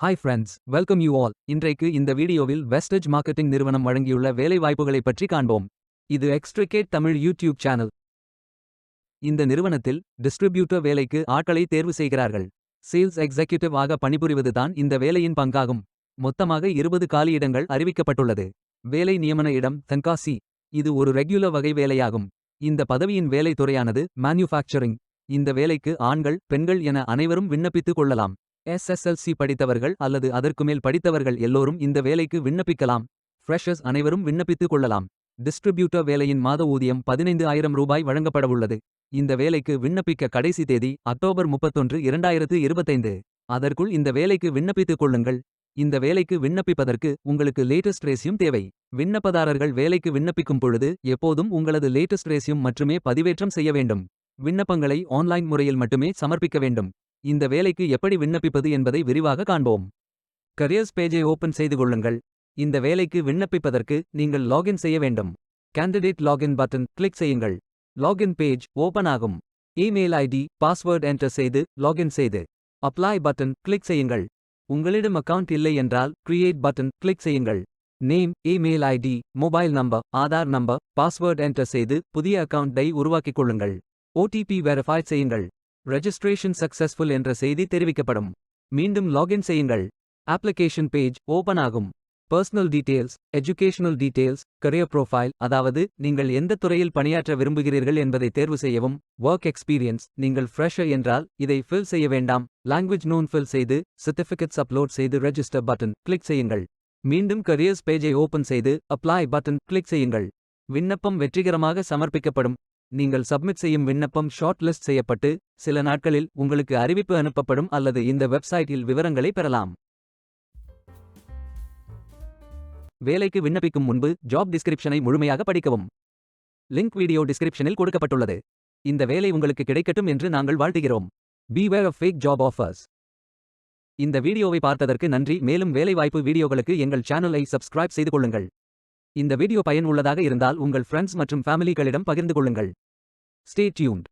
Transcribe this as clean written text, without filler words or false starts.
Hi friends, welcome you all. இன்றைக்கு இந்த வீடியோவில் வெஸ்டேஜ் மார்க்கெட்டிங் நிறுவனம் வழங்கியுள்ள வேலை வாய்ப்புகளைப் பற்றி காண்போம். இது எக்ஸ்ட்ரிகேட் தமிழ் யூடியூப் சேனல். இந்த நிறுவனத்தில் டிஸ்ட்ரிபியூட்டர் வேலைக்கு ஆட்களை தேர்வு செய்கிறார்கள். சேல்ஸ் எக்ஸிக்யூட்டிவ் ஆக பணிபுரிவது தான் இந்த வேலையின் பங்காகும். மொத்தமாக 20 காலியிடங்கள் அறிவிக்கப்பட்டுள்ளது. வேலை நியமன இடம் தென்காசி. இது ஒரு ரெகுலர் வகை வேலையாகும். இந்த பதவியின் வேலை துறையானது மேனுஃபேக்சரிங். இந்த வேலைக்கு ஆண்கள், பெண்கள் என அனைவரும் விண்ணப்பித்துக் கொள்ளலாம். SSLC படித்தவர்கள் அல்லது அதற்குமேல் படித்தவர்கள் எல்லோரும் இந்த வேலைக்கு விண்ணப்பிக்கலாம். ஃப்ரெஷர்ஸ் அனைவரும் விண்ணப்பித்துக் கொள்ளலாம். டிஸ்ட்ரிபியூட்டர் வேலையின் மாத ஊதியம் 15,000 ரூபாய் வழங்கப்படவுள்ளது. இந்த வேலைக்கு விண்ணப்பிக்க கடைசி தேதி அக்டோபர் 31, 2025. அதற்குள் இந்த வேலைக்கு விண்ணப்பித்துக் கொள்ளுங்கள். இந்த வேலைக்கு விண்ணப்பிப்பதற்கு உங்களுக்கு லேட்டஸ்ட் ரெஸ்யூம் தேவை. விண்ணப்பதாரர்கள் வேலைக்கு விண்ணப்பிக்கும் பொழுது எப்போதும் உங்களது லேட்டஸ்ட் ரெஸ்யூம் மட்டுமே பதிவேற்றம் செய்ய வேண்டும். விண்ணப்பங்களை ஆன்லைன் முறையில் மட்டுமே சமர்ப்பிக்க வேண்டும். இந்த வேலைக்கு எப்படி விண்ணப்பிப்பது என்பதை விரிவாக காண்போம். கரியர்ஸ் பேஜை ஓபன் செய்து கொள்ளுங்கள். இந்த வேலைக்கு விண்ணப்பிப்பதற்கு நீங்கள் லாகின் செய்ய வேண்டும். கேண்டிடேட் லாகின் பட்டன் கிளிக் செய்யுங்கள். லாகின் பேஜ் ஓபன் ஆகும். இமெயில் ஐடி, பாஸ்வேர்ட் என்டர் செய்து லாகின் செய்து அப்ளை பட்டன் கிளிக் செய்யுங்கள். உங்களிடம் அக்கவுண்ட் இல்லை என்றால் கிரியேட் பட்டன் கிளிக் செய்யுங்கள். Name, email ID, mobile number, Aadhaar number, password enter செய்து புதிய அக்கவுண்டை உருவாக்கிக் கொள்ளுங்கள். OTP வெரிஃபை செய்யுங்கள். ரெஜிஸ்ட்ரேஷன் சக்சஸ்ஃபுல் என்ற செய்தி தெரிவிக்கப்படும். மீண்டும் லாகின் செய்யுங்கள். அப்ளிகேஷன் பேஜ் ஓபன் ஆகும். Personal details, educational details, career profile, அதாவது நீங்கள் எந்த துறையில் பணியாற்ற விரும்புகிறீர்கள் என்பதை தேர்வு செய்யவும். ஒர்க் எக்ஸ்பீரியன்ஸ், நீங்கள் ஃப்ரெஷர் என்றால் இதை ஃபில் செய்ய வேண்டாம். லாங்குவேஜ் நோன் ஃபில் செய்து சர்டிஃபிகேட்ஸ் அப்லோட் செய்து ரெஜிஸ்டர் பட்டன் கிளிக் செய்யுங்கள். மீண்டும் கரியர்ஸ் பேஜை ஓபன் செய்து அப்ளை பட்டன் கிளிக் செய்யுங்கள். விண்ணப்பம் வெற்றிகரமாக சமர்ப்பிக்கப்படும். நீங்கள் சப்மிட் செய்யும் விண்ணப்பம் ஷார்ட் லிஸ்ட் செய்யப்பட்டு சில நாட்களில் உங்களுக்கு அறிவிப்பு அனுப்பப்படும் அல்லது இந்த வெப்சைட்டில் விவரங்களை பெறலாம். வேலைக்கு விண்ணப்பிக்கும் முன்பு ஜாப் டிஸ்கிரிப்ஷனை முழுமையாக படிக்கவும். லிங்க் வீடியோ டிஸ்கிரிப்ஷனில் கொடுக்கப்பட்டுள்ளது. இந்த வேலை உங்களுக்கு கிடைக்கட்டும் என்று நாங்கள் வாழ்த்துகிறோம். Beware of fake job offers. இந்த வீடியோவை பார்த்ததற்கு நன்றி. மேலும் வேலைவாய்ப்பு வீடியோகளுக்கு எங்கள் சேனலை சப்ஸ்கிரைப் செய்து கொள்ளுங்கள். இந்த வீடியோ பயன் உள்ளதாக இருந்தால் உங்கள் ஃப்ரெண்ட்ஸ் மற்றும் ஃபேமிலிகளிடம் பகிர்ந்து கொள்ளுங்கள். Stay tuned.